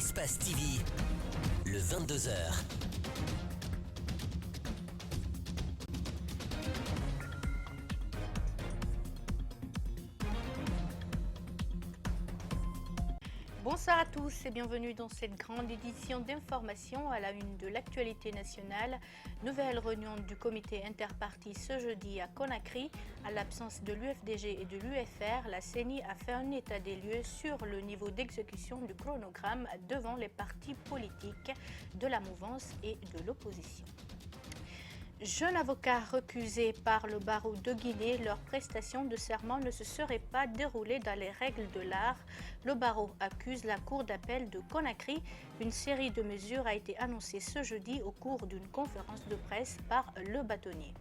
Espace TV, le 22h. Bonsoir à tous et bienvenue dans cette grande édition d'information à la une de l'actualité nationale. Nouvelle réunion du comité interparti ce jeudi à Conakry. À l'absence de l'UFDG et de l'UFR, la CENI a fait un état des lieux sur le niveau d'exécution du chronogramme devant les partis politiques de la mouvance et de l'opposition. Jeunes avocats recusés par le barreau de Guinée, leur prestation de serment ne se serait pas déroulée dans les règles de l'art. Le barreau accuse la cour d'appel de Conakry. Une série de mesures a été annoncée ce jeudi au cours d'une conférence de presse par le bâtonnier.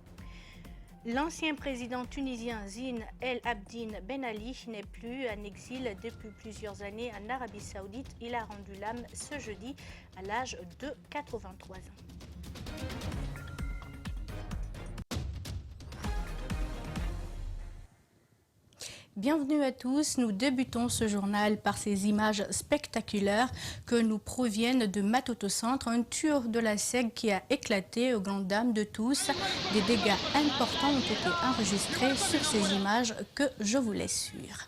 L'ancien président tunisien Zine El Abdine Ben Ali n'est plus en exil depuis plusieurs années en Arabie Saoudite. Il a rendu l'âme ce jeudi à l'âge de 83 ans. Bienvenue à tous, nous débutons ce journal par ces images spectaculaires que nous proviennent de Matoto Centre, un tueur de la SEG qui a éclaté aux grandes dames de tous. Des dégâts importants ont été enregistrés sur ces images que je vous laisse suivre.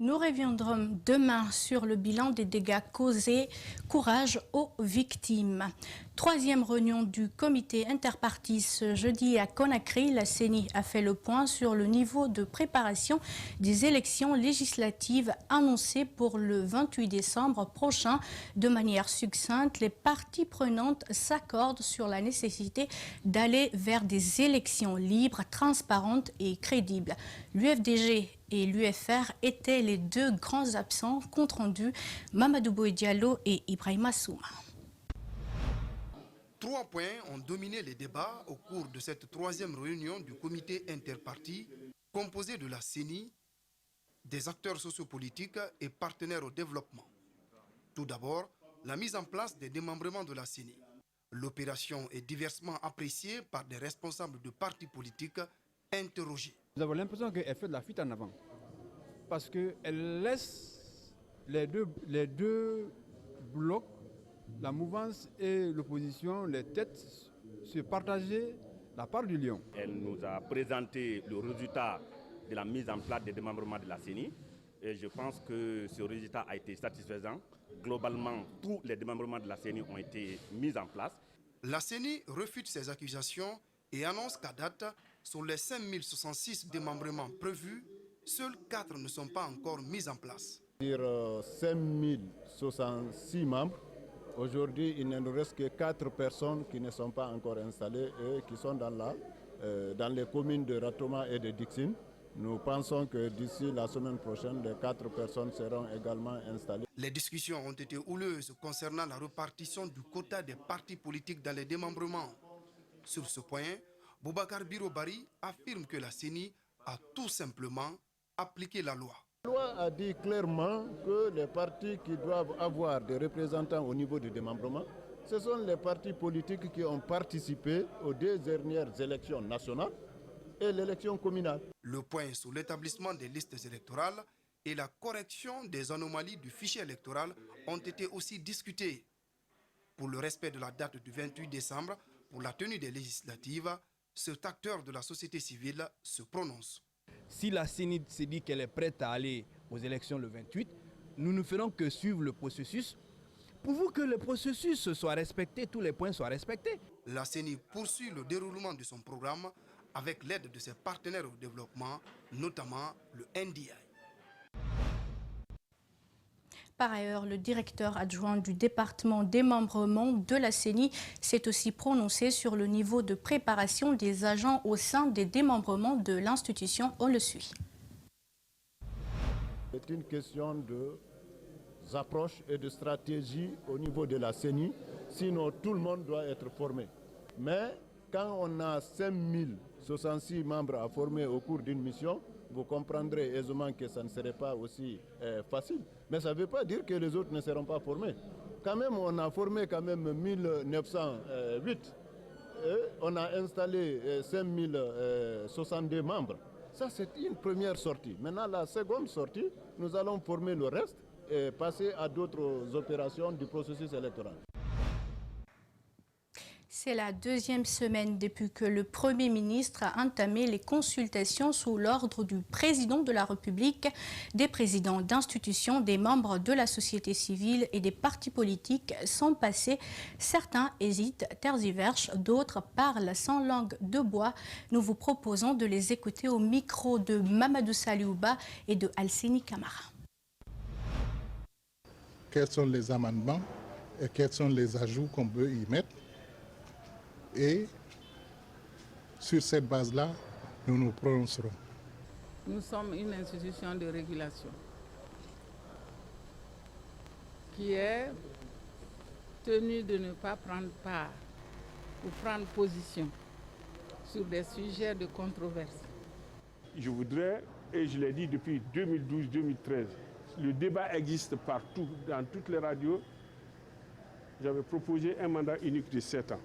Nous reviendrons demain sur le bilan des dégâts causés. Courage aux victimes. Troisième réunion du comité interparti ce jeudi à Conakry. La CENI a fait le point sur le niveau de préparation des élections législatives annoncées pour le 28 décembre prochain. De manière succincte, les parties prenantes s'accordent sur la nécessité d'aller vers des élections libres, transparentes et crédibles. L'UFDG et l'UFR étaient les deux grands absents, compte rendu Mamadou Boye Diallo et Ibrahima Souma. 3 points ont dominé les débats au cours de cette troisième réunion du comité interparti composé de la CENI, des acteurs sociopolitiques et partenaires au développement. Tout d'abord, la mise en place des démembrements de la CENI. L'opération est diversement appréciée par des responsables de partis politiques interrogés. Nous avons l'impression qu'elle fait de la fuite en avant parce qu'elle laisse les deux blocs, la mouvance et l'opposition, les têtes se partager la part du lion. Elle nous a présenté le résultat de la mise en place des démembrements de la CENI et je pense que ce résultat a été satisfaisant. Globalement, tous les démembrements de la CENI ont été mis en place. La CENI refute ces accusations et annonce qu'à date, sur les 5066 démembrements prévus, seuls 4 ne sont pas encore mis en place. Sur 5066 membres, aujourd'hui il ne nous reste que 4 personnes qui ne sont pas encore installées et qui sont dans les communes de Ratoma et de Dixine. Nous pensons que d'ici la semaine prochaine, les 4 personnes seront également installées. Les discussions ont été houleuses concernant la répartition du quota des partis politiques dans les démembrements. Sur ce point, Boubacar Birobari affirme que la CENI a tout simplement appliqué la loi. La loi a dit clairement que les partis qui doivent avoir des représentants au niveau du démembrement, ce sont les partis politiques qui ont participé aux 2 dernières élections nationales et l'élection communale. Le point sur l'établissement des listes électorales et la correction des anomalies du fichier électoral ont été aussi discutés. Pour le respect de la date du 28 décembre, pour la tenue des législatives, cet acteur de la société civile se prononce. Si la CENI se dit qu'elle est prête à aller aux élections le 28, nous ne ferons que suivre le processus. Pour que le processus soit respecté, tous les points soient respectés. La CENI poursuit le déroulement de son programme avec l'aide de ses partenaires au développement, notamment le NDI. Par ailleurs, le directeur adjoint du département démembrement de la CENI s'est aussi prononcé sur le niveau de préparation des agents au sein des démembrements de l'institution. On le suit. C'est une question d'approche et de stratégie au niveau de la CENI, sinon tout le monde doit être formé. Mais quand on a 5000 66 membres à former au cours d'une mission, vous comprendrez aisément que ça ne serait pas aussi facile. Mais ça ne veut pas dire que les autres ne seront pas formés. Quand même, on a formé quand même 1908. On a installé 5062 membres. Ça, c'est une première sortie. Maintenant, la seconde sortie, nous allons former le reste et passer à d'autres opérations du processus électoral. C'est la deuxième semaine depuis que le Premier ministre a entamé les consultations sous l'ordre du président de la République, des présidents d'institutions, des membres de la société civile et des partis politiques sont passés. Certains hésitent, tergiversent, d'autres parlent sans langue de bois. Nous vous proposons de les écouter au micro de Mamadou Saliouba et de Alseni Kamara. Quels sont les amendements et quels sont les ajouts qu'on peut y mettre? Et sur cette base-là, nous nous prononcerons. Nous sommes une institution de régulation qui est tenue de ne pas prendre part ou prendre position sur des sujets de controverse. Je voudrais, et je l'ai dit depuis 2012-2013, le débat existe partout, dans toutes les radios. J'avais proposé un mandat unique de 7 ans.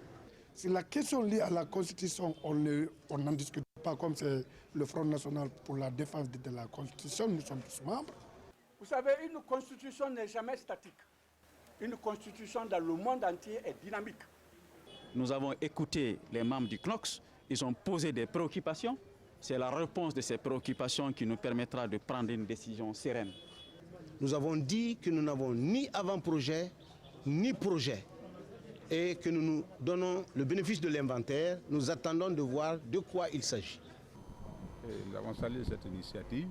Si la question liée à la Constitution, on n'en discute pas comme c'est le Front National pour la défense de la Constitution, nous sommes tous membres. Vous savez, une Constitution n'est jamais statique. Une Constitution dans le monde entier est dynamique. Nous avons écouté les membres du CNOCS, ils ont posé des préoccupations. C'est la réponse de ces préoccupations qui nous permettra de prendre une décision sereine. Nous avons dit que nous n'avons ni avant-projet, ni projet. Et que nous nous donnons le bénéfice de l'inventaire, nous attendons de voir de quoi il s'agit. Nous avons salué cette initiative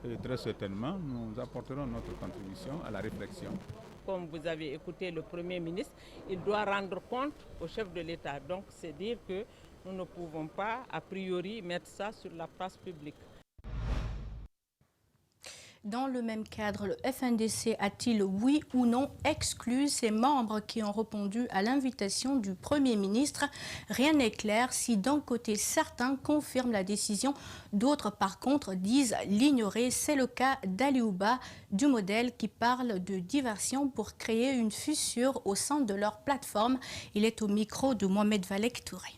et très certainement nous apporterons notre contribution à la réflexion. Comme vous avez écouté le Premier ministre, il doit rendre compte au chef de l'État. Donc c'est dire que nous ne pouvons pas a priori mettre ça sur la place publique. Dans le même cadre, le FNDC a-t-il, oui ou non, exclu ses membres qui ont répondu à l'invitation du Premier ministre? Rien n'est clair si d'un côté certains confirment la décision, d'autres par contre disent l'ignorer. C'est le cas d'Aliouba, du modèle qui parle de diversion pour créer une fissure au sein de leur plateforme. Il est au micro de Mohamed Valek Touré.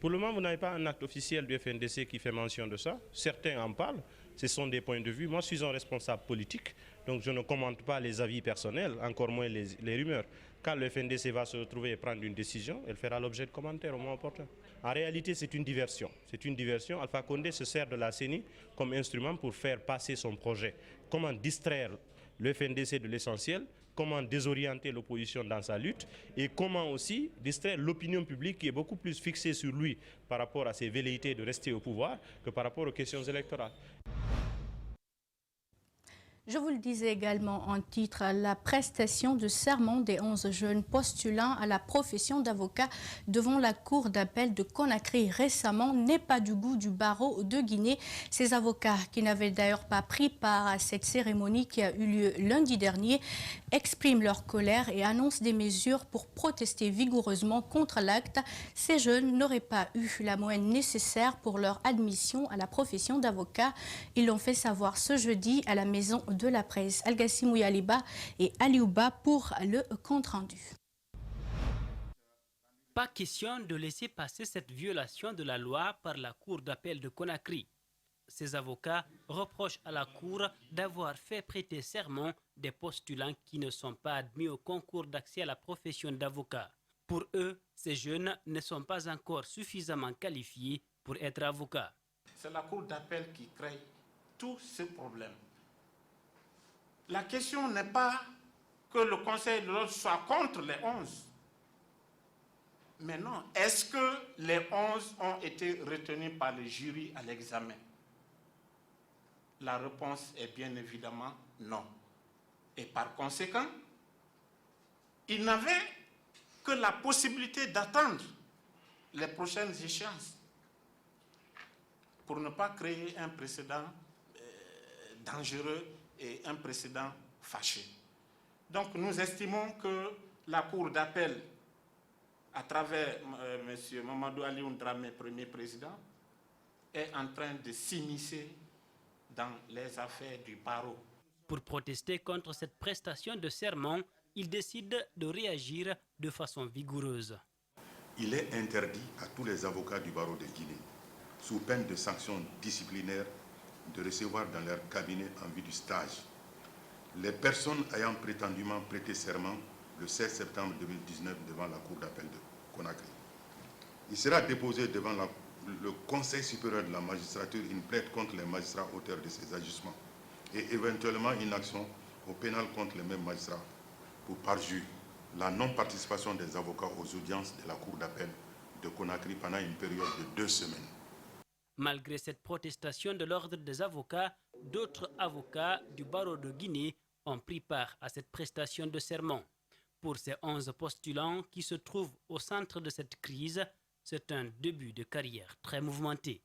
Pour le moment, vous n'avez pas un acte officiel du FNDC qui fait mention de ça. Certains en parlent, ce sont des points de vue. Moi, je suis un responsable politique, donc je ne commente pas les avis personnels, encore moins les rumeurs. Quand le FNDC va se retrouver et prendre une décision, elle fera l'objet de commentaires au moins opportuns. En réalité, c'est une diversion. C'est une diversion. Alpha Condé se sert de la CENI comme instrument pour faire passer son projet. Comment distraire le FNDC de l'essentiel, comment désorienter l'opposition dans sa lutte et comment aussi distraire l'opinion publique qui est beaucoup plus fixée sur lui par rapport à ses velléités de rester au pouvoir que par rapport aux questions électorales. Je vous le disais également en titre, la prestation de serment des 11 jeunes postulants à la profession d'avocat devant la cour d'appel de Conakry récemment n'est pas du goût du barreau de Guinée. Ces avocats, qui n'avaient d'ailleurs pas pris part à cette cérémonie qui a eu lieu lundi dernier, expriment leur colère et annoncent des mesures pour protester vigoureusement contre l'acte. Ces jeunes n'auraient pas eu la moyenne nécessaire pour leur admission à la profession d'avocat. Ils l'ont fait savoir ce jeudi à la maison de la presse. Algassi Mouyaliba et Aliouba pour le compte-rendu. Pas question de laisser passer cette violation de la loi par la Cour d'appel de Conakry. Ces avocats reprochent à la Cour d'avoir fait prêter serment des postulants qui ne sont pas admis au concours d'accès à la profession d'avocat. Pour eux, ces jeunes ne sont pas encore suffisamment qualifiés pour être avocats. C'est la Cour d'appel qui crée tous ces problèmes. La question n'est pas que le Conseil de l'ordre soit contre les 11. Mais non, est-ce que les 11 ont été retenus par le jury à l'examen? La réponse est bien évidemment non. Et par conséquent, ils n'avaient que la possibilité d'attendre les prochaines échéances pour ne pas créer un précédent dangereux et un précédent fâché. Donc nous estimons que la Cour d'appel à travers M. Mamadou Ali Dramé, premier président, est en train de s'immiscer dans les affaires du barreau. Pour protester contre cette prestation de serment, il décide de réagir de façon vigoureuse. Il est interdit à tous les avocats du barreau de Guinée, sous peine de sanctions disciplinaires, de recevoir dans leur cabinet en vue du stage les personnes ayant prétendument prêté serment le 16 septembre 2019 devant la Cour d'appel de Conakry. Il sera déposé devant le Conseil supérieur de la magistrature une plainte contre les magistrats auteurs de ces agissements et éventuellement une action au pénal contre les mêmes magistrats pour parjure la non-participation des avocats aux audiences de la Cour d'appel de Conakry pendant une période de 2 semaines. Malgré cette protestation de l'ordre des avocats, d'autres avocats du barreau de Guinée ont pris part à cette prestation de serment. Pour ces 11 postulants qui se trouvent au centre de cette crise, c'est un début de carrière très mouvementé.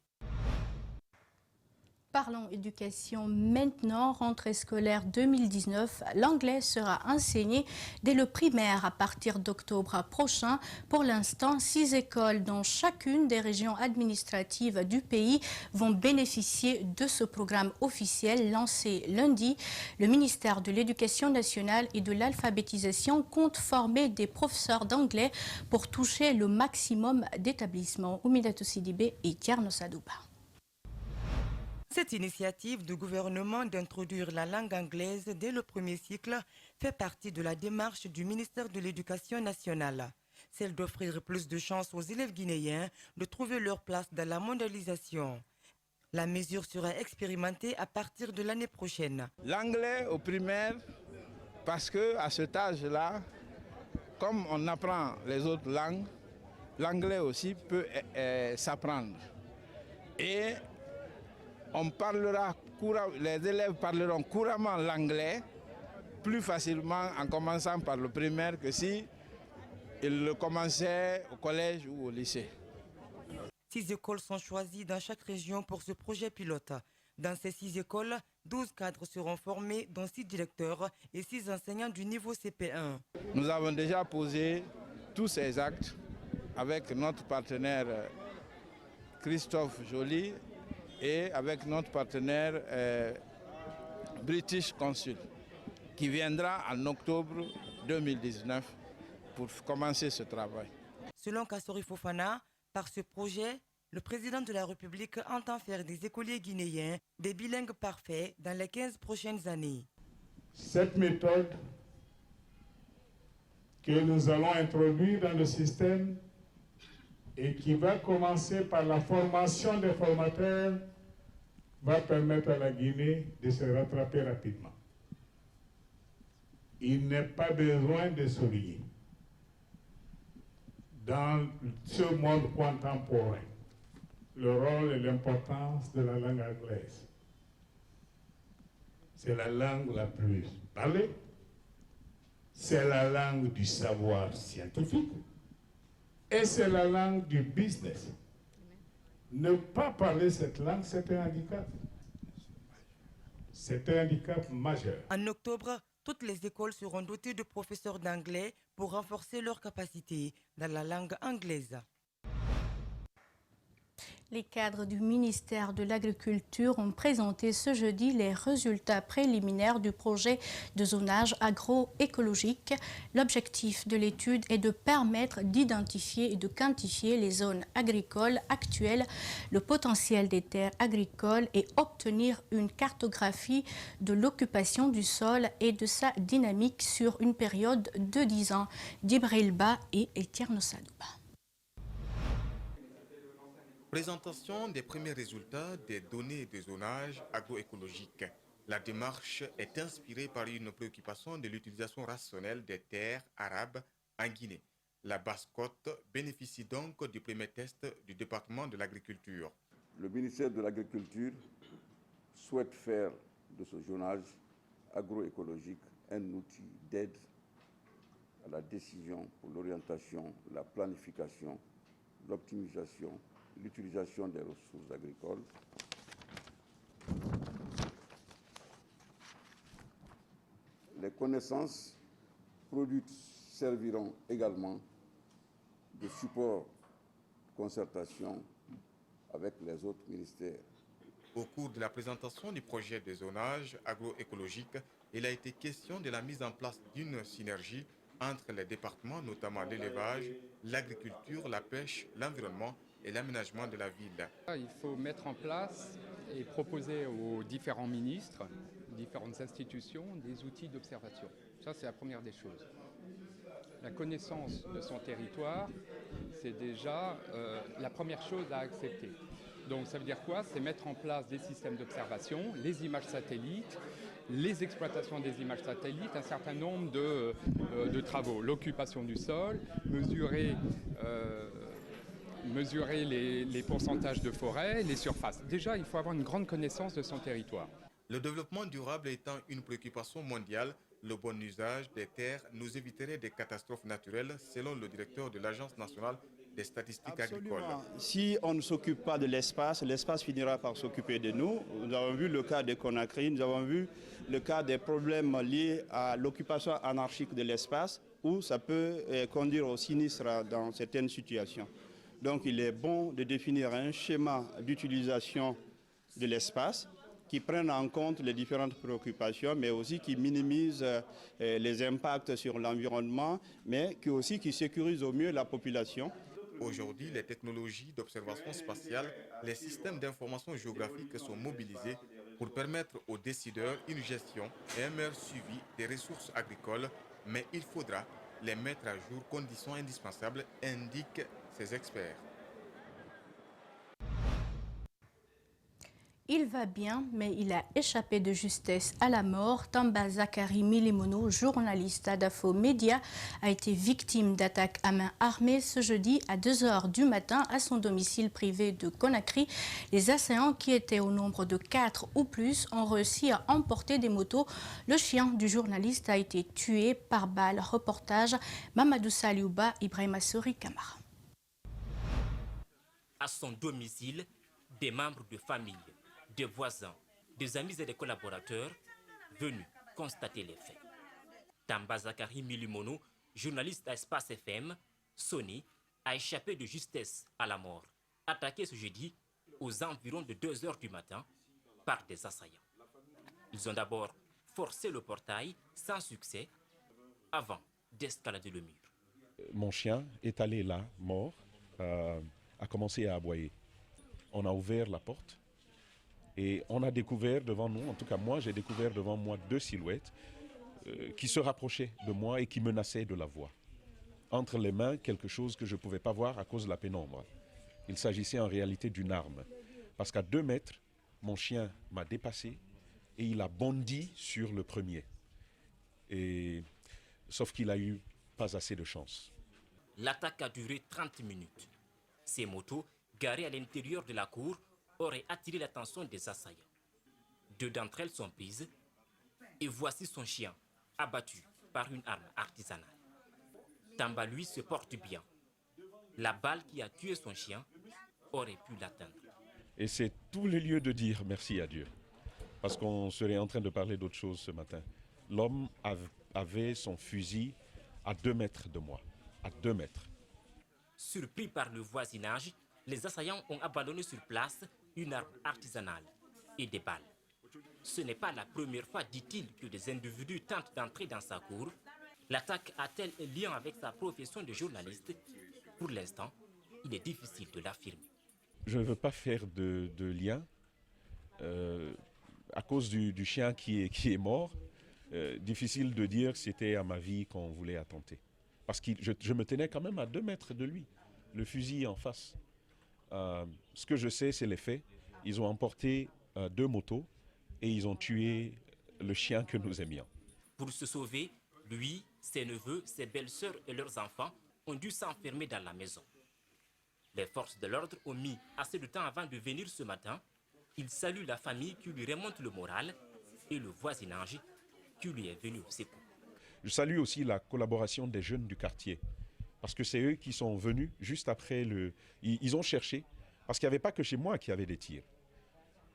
Parlons éducation maintenant, rentrée scolaire 2019. L'anglais sera enseigné dès le primaire à partir d'octobre prochain. Pour l'instant, 6 écoles dans chacune des régions administratives du pays vont bénéficier de ce programme officiel lancé lundi. Le ministère de l'Éducation nationale et de l'alphabétisation compte former des professeurs d'anglais pour toucher le maximum d'établissements. Oumidatou Sidibé et Tierno Sadouba. Cette initiative du gouvernement d'introduire la langue anglaise dès le premier cycle fait partie de la démarche du ministère de l'Éducation nationale, celle d'offrir plus de chances aux élèves guinéens de trouver leur place dans la mondialisation. La mesure sera expérimentée à partir de l'année prochaine. L'anglais au primaire, parce qu'à cet âge-là, comme on apprend les autres langues, l'anglais aussi peut s'apprendre. Et les élèves parleront couramment l'anglais plus facilement en commençant par le primaire que si ils le commençaient au collège ou au lycée. 6 écoles sont choisies dans chaque région pour ce projet pilote. Dans ces 6 écoles, 12 cadres seront formés, dont 6 directeurs et 6 enseignants du niveau CP1. Nous avons déjà posé tous ces actes avec notre partenaire Christophe Joly et avec notre partenaire British Council, qui viendra en octobre 2019 pour commencer ce travail. Selon Kassori Fofana, par ce projet, le président de la République entend faire des écoliers guinéens des bilingues parfaits dans les 15 prochaines années. Cette méthode que nous allons introduire dans le système et qui va commencer par la formation des formateurs va permettre à la Guinée de se rattraper rapidement. Il n'est pas besoin de souligner. Dans ce monde contemporain, le rôle et l'importance de la langue anglaise. C'est la langue la plus parlée, c'est la langue du savoir scientifique et c'est la langue du business. Ne pas parler cette langue, c'est un handicap. C'est un handicap majeur. En octobre, toutes les écoles seront dotées de professeurs d'anglais pour renforcer leurs capacités dans la langue anglaise. Les cadres du ministère de l'Agriculture ont présenté ce jeudi les résultats préliminaires du projet de zonage agroécologique. L'objectif de l'étude est de permettre d'identifier et de quantifier les zones agricoles actuelles, le potentiel des terres agricoles et obtenir une cartographie de l'occupation du sol et de sa dynamique sur une période de 10 ans. Djibril Ba et Tierno Sadouba. Présentation des premiers résultats des données de zonage agroécologique. La démarche est inspirée par une préoccupation de l'utilisation rationnelle des terres arables en Guinée. La Basse-Côte bénéficie donc du premier test du département de l'agriculture. Le ministère de l'Agriculture souhaite faire de ce zonage agroécologique un outil d'aide à la décision pour l'orientation, la planification, l'optimisation, l'utilisation des ressources agricoles, les connaissances produites serviront également de support, concertation avec les autres ministères. Au cours de la présentation du projet de zonage agroécologique, il a été question de la mise en place d'une synergie entre les départements, notamment l'élevage, l'agriculture, la pêche, l'environnement et l'aménagement de la ville. Il faut mettre en place et proposer aux différents ministres, différentes institutions, des outils d'observation. Ça, c'est la première des choses. La connaissance de son territoire, c'est déjà la première chose à accepter. Donc ça veut dire quoi? C'est mettre en place des systèmes d'observation, les images satellites, les exploitations des images satellites, un certain nombre de travaux. L'occupation du sol, mesurer les pourcentages de forêt, les surfaces. Déjà, il faut avoir une grande connaissance de son territoire. Le développement durable étant une préoccupation mondiale, le bon usage des terres nous éviterait des catastrophes naturelles, selon le directeur de l'Agence nationale des statistiques agricoles. Si on ne s'occupe pas de l'espace, l'espace finira par s'occuper de nous. Nous avons vu le cas de Conakry, nous avons vu le cas des problèmes liés à l'occupation anarchique de l'espace, où ça peut conduire au sinistre dans certaines situations. Donc il est bon de définir un schéma d'utilisation de l'espace qui prenne en compte les différentes préoccupations, mais aussi qui minimise les impacts sur l'environnement, mais qui sécurise au mieux la population. Aujourd'hui, les technologies d'observation spatiale, les systèmes d'information géographique sont mobilisés pour permettre aux décideurs une gestion et un meilleur suivi des ressources agricoles, mais il faudra les mettre à jour, condition indispensable, indiquent ces experts. Il va bien, mais il a échappé de justesse à la mort. Tamba Zakari Milimono, journaliste à Dafo Média, a été victime d'attaques à main armée ce jeudi à 2 h du matin à son domicile privé de Conakry. Les assaillants, qui étaient au nombre de 4 ou plus, ont réussi à emporter des motos. Le chien du journaliste a été tué par balle. Reportage Mamadou Saliouba, Ibrahima Sori Kamara. À son domicile, des membres de famille, des voisins, des amis et des collaborateurs venus constater les faits. Tamba Zakari Milimono, journaliste à Espace FM, Sony, a échappé de justesse à la mort, attaqué ce jeudi aux environs de 2 h du matin par des assaillants. Ils ont d'abord forcé le portail sans succès avant d'escalader le mur. Mon chien est allé là, mort, a commencé à aboyer. On a ouvert la porte. Et on a découvert devant nous, en tout cas moi, j'ai découvert devant moi 2 silhouettes qui se rapprochaient de moi et qui menaçaient de la voir. Entre les mains, quelque chose que je ne pouvais pas voir à cause de la pénombre. Il s'agissait en réalité d'une arme. Parce qu'à 2 mètres, mon chien m'a dépassé et il a bondi sur le premier. Sauf qu'il a eu pas assez de chance. L'attaque a duré 30 minutes. Ces motos, garées à l'intérieur de la cour, aurait attiré l'attention des assaillants. 2 d'entre elles sont prises et voici son chien abattu par une arme artisanale. Tamba, lui, se porte bien. La balle qui a tué son chien aurait pu l'atteindre. Et c'est tout le lieu de dire merci à Dieu. Parce qu'on serait en train de parler d'autre chose ce matin. L'homme avait son fusil à 2 mètres de moi. À 2 mètres. Surpris par le voisinage, les assaillants ont abandonné sur place une arme artisanale et des balles. Ce n'est pas la première fois, dit-il, que des individus tentent d'entrer dans sa cour. L'attaque a-t-elle un lien avec sa profession de journaliste? Pour l'instant, il est difficile de l'affirmer. Je ne veux pas faire de lien à cause du chien qui est mort. Difficile de dire que c'était à ma vie qu'on voulait attenter. Parce que je me tenais quand même à 2 mètres de lui, le fusil en face. Ce que je sais, c'est les faits. Ils ont emporté 2 motos et ils ont tué le chien que nous aimions. Pour se sauver, lui, ses neveux, ses belles-sœurs et leurs enfants ont dû s'enfermer dans la maison. Les forces de l'ordre ont mis assez de temps avant de venir ce matin. Il salue la famille qui lui remonte le moral et le voisinage qui lui est venu au secours. Je salue aussi la collaboration des jeunes du quartier. Parce que c'est eux qui sont venus juste après Ils ont cherché, parce qu'il n'y avait pas que chez moi qu'il y avait des tirs.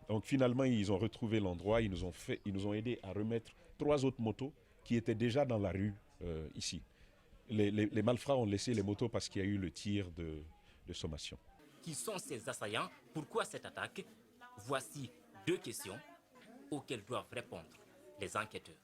Donc finalement, ils ont retrouvé l'endroit, ils nous ont aidés à remettre 3 autres motos qui étaient déjà dans la rue ici. les malfrats ont laissé les motos parce qu'il y a eu le tir de sommation. Qui sont ces assaillants? Pourquoi cette attaque? Voici 2 questions auxquelles doivent répondre les enquêteurs.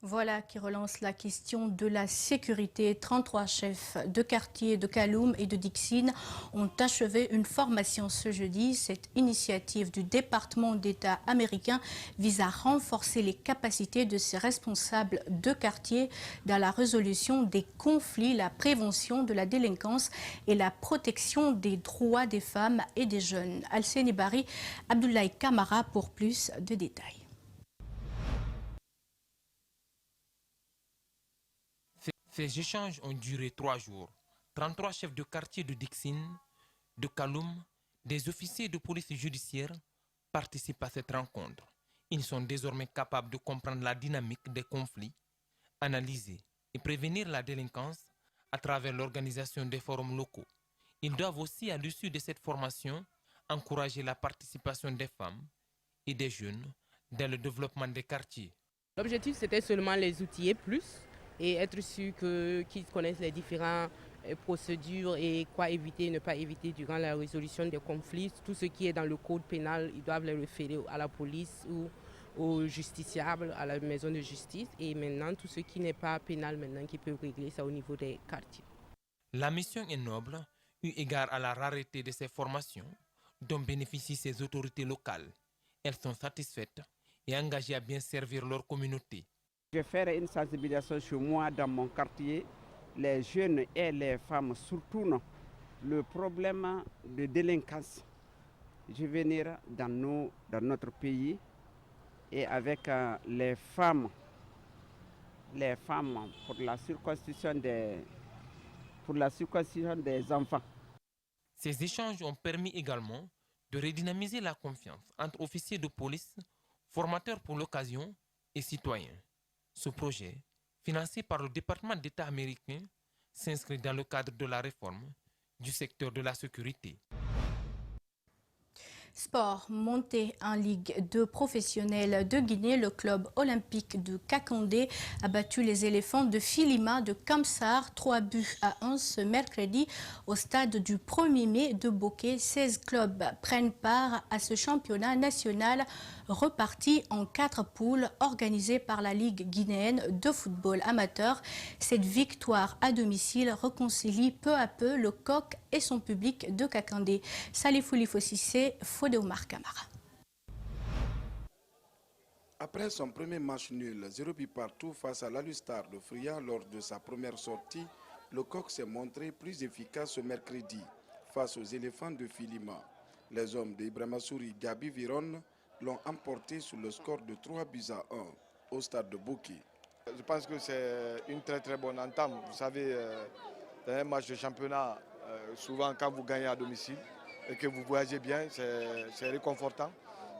Voilà qui relance la question de la sécurité. 33 chefs de quartier de Kaloum et de Dixine ont achevé une formation ce jeudi. Cette initiative du département d'État américain vise à renforcer les capacités de ces responsables de quartier dans la résolution des conflits, la prévention de la délinquance et la protection des droits des femmes et des jeunes. Alseni Bari, Abdoulaye Kamara pour plus de détails. Ces échanges ont duré 3 jours. 33 chefs de quartier de Dixine, de Kaloum, des officiers de police judiciaire participent à cette rencontre. Ils sont désormais capables de comprendre la dynamique des conflits, analyser et prévenir la délinquance à travers l'organisation des forums locaux. Ils doivent aussi, à l'issue de cette formation, encourager la participation des femmes et des jeunes dans le développement des quartiers. L'objectif, c'était seulement les outiller plus et être sûr qu'ils connaissent les différentes procédures et quoi éviter et ne pas éviter durant la résolution des conflits. Tout ce qui est dans le code pénal, ils doivent le référer à la police ou aux justiciables, à la maison de justice. Et maintenant, tout ce qui n'est pas pénal, maintenant, qui peuvent régler ça au niveau des quartiers. La mission est noble, eu égard à la rareté de ces formations dont bénéficient ces autorités locales. Elles sont satisfaites et engagées à bien servir leur communauté. Je ferai une sensibilisation chez moi dans mon quartier, les jeunes et les femmes, surtout non, le problème de délinquance. Je vais venir dans notre pays et avec les femmes pour la circonscription des enfants. Ces échanges ont permis également de redynamiser la confiance entre officiers de police, formateurs pour l'occasion et citoyens. Ce projet, financé par le département d'État américain, s'inscrit dans le cadre de la réforme du secteur de la sécurité. Sport, monté en Ligue 2 professionnelle de Guinée, le club olympique de Kakandé a battu les éléphants de Filima de Kamsar 3-1 ce mercredi au stade du 1er mai de Boké. 16 clubs prennent part à ce championnat national reparti en 4 poules organisé par la Ligue guinéenne de football amateur. Cette victoire à domicile réconcilie peu à peu le coq et son public de Kakandé. Salifou Lifosissé, Fodé Omar Kamara. Après son premier match nul, 0 but partout face à l'Alustar de Fria lors de sa première sortie, le coq s'est montré plus efficace ce mercredi face aux éléphants de Filima. Les hommes d'Ibrahima Souri Gabi Viron l'ont emporté sur le score de 3-1 au stade de Boké. Je pense que c'est une très bonne entame. Vous savez, dans un match de championnat, souvent quand vous gagnez à domicile et que vous voyagez bien, c'est réconfortant.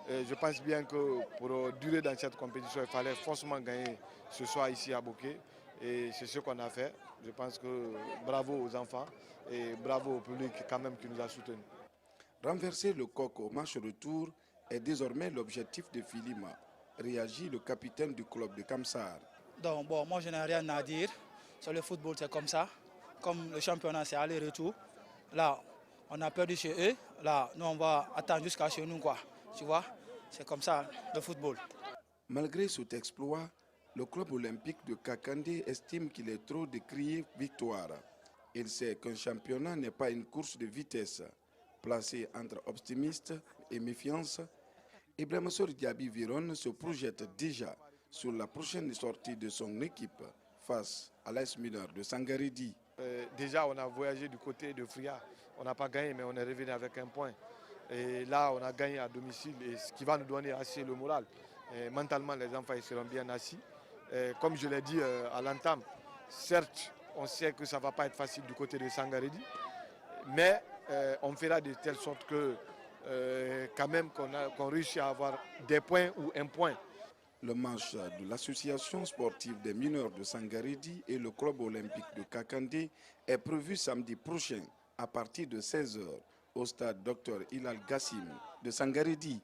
Et je pense bien que pour durer dans cette compétition, il fallait forcément gagner ce soir ici à Boké. Et c'est ce qu'on a fait. Je pense que bravo aux enfants et bravo au public quand même qui nous a soutenus. Renverser le coq au match retour est désormais l'objectif de Filima, réagit le capitaine du club de Kamsar. Donc bon, moi je n'ai rien à dire. Sur le football, c'est comme ça. Comme le championnat, c'est aller-retour. Là, on a perdu chez eux. Là, nous, on va attendre jusqu'à chez nous, quoi. Tu vois, c'est comme ça, le football. Malgré cet exploit, le club olympique de Kakandé estime qu'il est trop de crier victoire. Il sait qu'un championnat n'est pas une course de vitesse. Placé entre optimistes et méfiance, Ibrahima Souri Diaby Viron se projette déjà sur la prochaine sortie de son équipe face à l'AS Miller de Sangaredi. Déjà, on a voyagé du côté de Fria. On n'a pas gagné, mais on est revenu avec un point. Et là, on a gagné à domicile, et ce qui va nous donner assez le moral. Et mentalement, les enfants ils seront bien assis. Et comme je l'ai dit à l'entame, certes, on sait que ça ne va pas être facile du côté de Sangaredi, mais on fera de telle sorte que quand même qu'on réussit à avoir des points ou un point. Le match de l'association sportive des mineurs de Sangaredi et le club olympique de Kakandé est prévu samedi prochain à partir de 16 h au stade Dr Hilal Gassim de Sangaredi.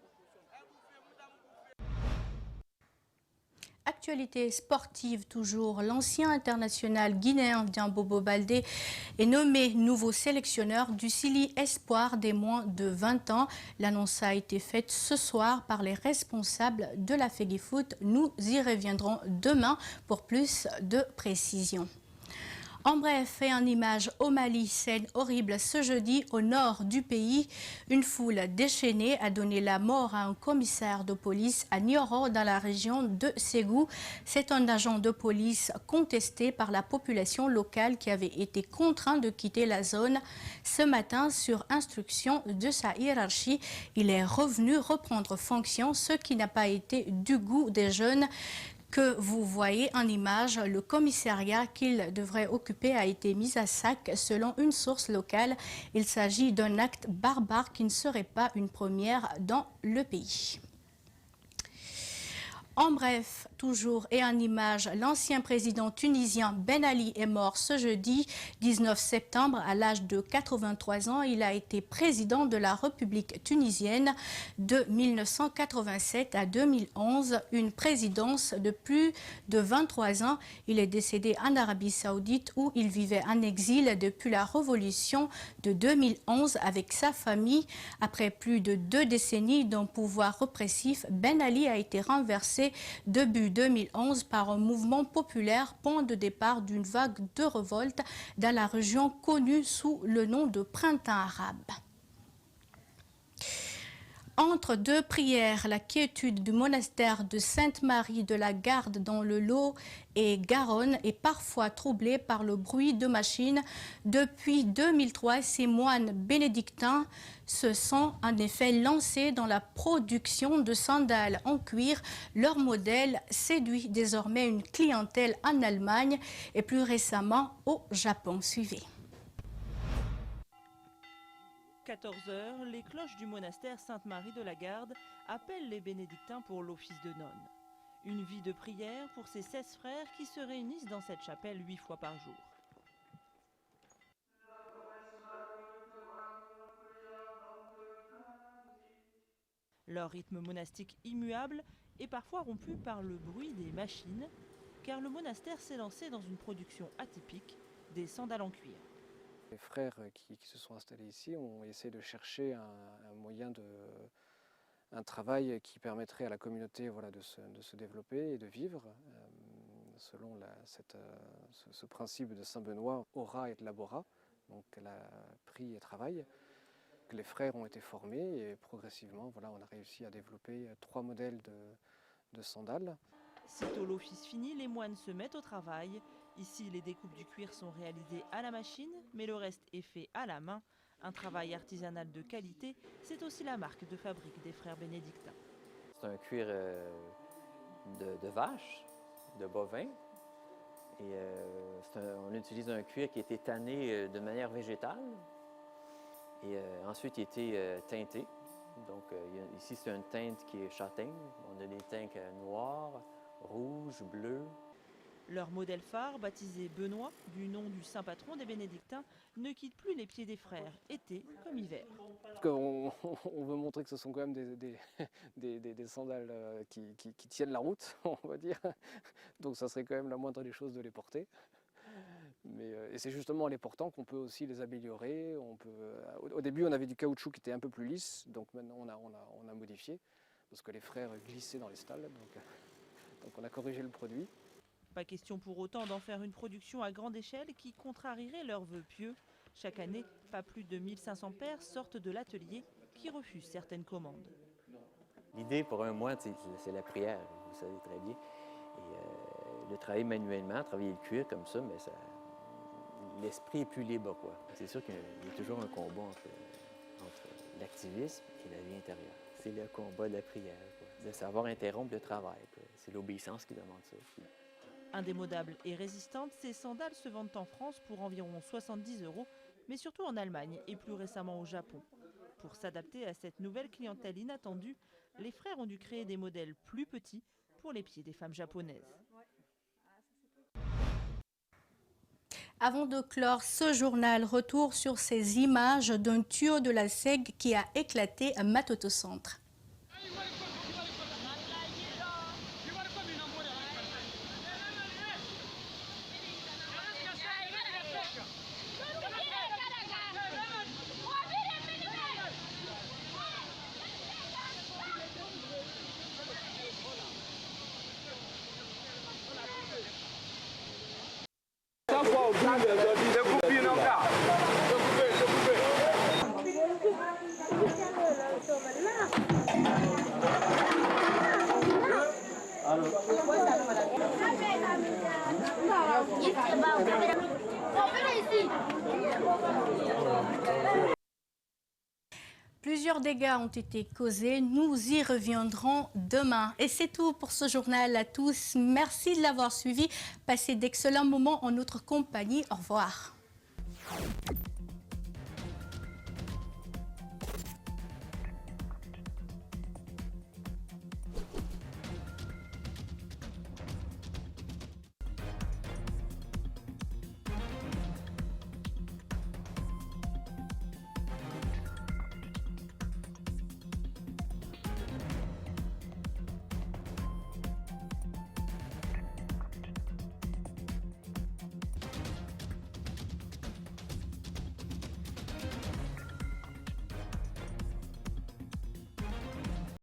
l'actualité sportive toujours, l'ancien international guinéen Diambobo Baldé est nommé nouveau sélectionneur du Sili Espoir des moins de 20 ans. L'annonce a été faite ce soir par les responsables de la FEGIFOOT. Nous y reviendrons demain pour plus de précisions. En bref et en images au Mali, scène horrible ce jeudi au nord du pays. Une foule déchaînée a donné la mort à un commissaire de police à Nioro dans la région de Ségou. C'est un agent de police contesté par la population locale qui avait été contraint de quitter la zone. Ce matin, sur instruction de sa hiérarchie, il est revenu reprendre fonction, ce qui n'a pas été du goût des jeunes que vous voyez en image. Le commissariat qu'il devrait occuper a été mis à sac selon une source locale. Il s'agit d'un acte barbare qui ne serait pas une première dans le pays. En bref, toujours et en image, l'ancien président tunisien Ben Ali est mort ce jeudi 19 septembre à l'âge de 83 ans. Il a été président de la République tunisienne de 1987 à 2011, une présidence de plus de 23 ans. Il est décédé en Arabie Saoudite où il vivait en exil depuis la révolution de 2011 avec sa famille. Après plus de 2 décennies d'un pouvoir répressif, Ben Ali a été renversé début 2011 par un mouvement populaire, point de départ d'une vague de révolte dans la région connue sous le nom de Printemps arabe. Entre deux prières, la quiétude du monastère de Sainte-Marie de la Garde dans le Lot et Garonne est parfois troublée par le bruit de machines. Depuis 2003, ces moines bénédictins se sont en effet lancés dans la production de sandales en cuir. Leur modèle séduit désormais une clientèle en Allemagne et plus récemment au Japon. Suivez. 14h, les cloches du monastère Sainte-Marie de la Garde appellent les bénédictins pour l'office de nonnes. Une vie de prière pour ces 16 frères qui se réunissent dans cette chapelle 8 fois par jour. Leur rythme monastique immuable est parfois rompu par le bruit des machines, car le monastère s'est lancé dans une production atypique des sandales en cuir. Les frères qui se sont installés ici ont essayé de chercher un moyen un travail qui permettrait à la communauté de se développer et de vivre selon ce principe de Saint-Benoît, ora et labora, donc la prix et travail. Les frères ont été formés et progressivement on a réussi à développer 3 modèles de sandales. Sitôt l'office fini, les moines se mettent au travail. Ici, les découpes du cuir sont réalisées à la machine, mais le reste est fait à la main. Un travail artisanal de qualité, c'est aussi la marque de fabrique des frères bénédictins. C'est un cuir de vache, de bovin. Et on utilise un cuir qui a été tanné de manière végétale. Et ensuite, il a été teinté. Donc ici, c'est une teinte qui est châtaigne. On a des teintes noires, rouges, bleues. Leur modèle phare, baptisé Benoît, du nom du saint patron des bénédictins, ne quitte plus les pieds des frères, été comme hiver. On veut montrer que ce sont quand même des sandales qui tiennent la route, on va dire. Donc ça serait quand même la moindre des choses de les porter. Et c'est justement en les portant qu'on peut aussi les améliorer. Au début, on avait du caoutchouc qui était un peu plus lisse, donc maintenant on a modifié, parce que les frères glissaient dans les stalles, donc on a corrigé le produit. Pas question pour autant d'en faire une production à grande échelle qui contrarierait leurs vœux pieux. Chaque année, pas plus de 1500 paires sortent de l'atelier qui refusent certaines commandes. L'idée pour un moine, c'est la prière, vous savez très bien. Et le travailler manuellement, travailler le cuir comme ça, mais l'esprit est plus libre, quoi. C'est sûr qu'il y a toujours un combat entre l'activisme et la vie intérieure. C'est le combat de la prière, quoi. De savoir interrompre le travail, quoi. C'est l'obéissance qui demande ça. Indémodables et résistantes, ces sandales se vendent en France pour environ 70 €, mais surtout en Allemagne et plus récemment au Japon. Pour s'adapter à cette nouvelle clientèle inattendue, les frères ont dû créer des modèles plus petits pour les pieds des femmes japonaises. Avant de clore ce journal, retour sur ces images d'un tuyau de la SEG qui a éclaté à Matoto Centre. Plusieurs dégâts ont été causés. Nous y reviendrons demain. Et c'est tout pour ce journal à tous. Merci de l'avoir suivi. Passez d'excellents moments en notre compagnie. Au revoir.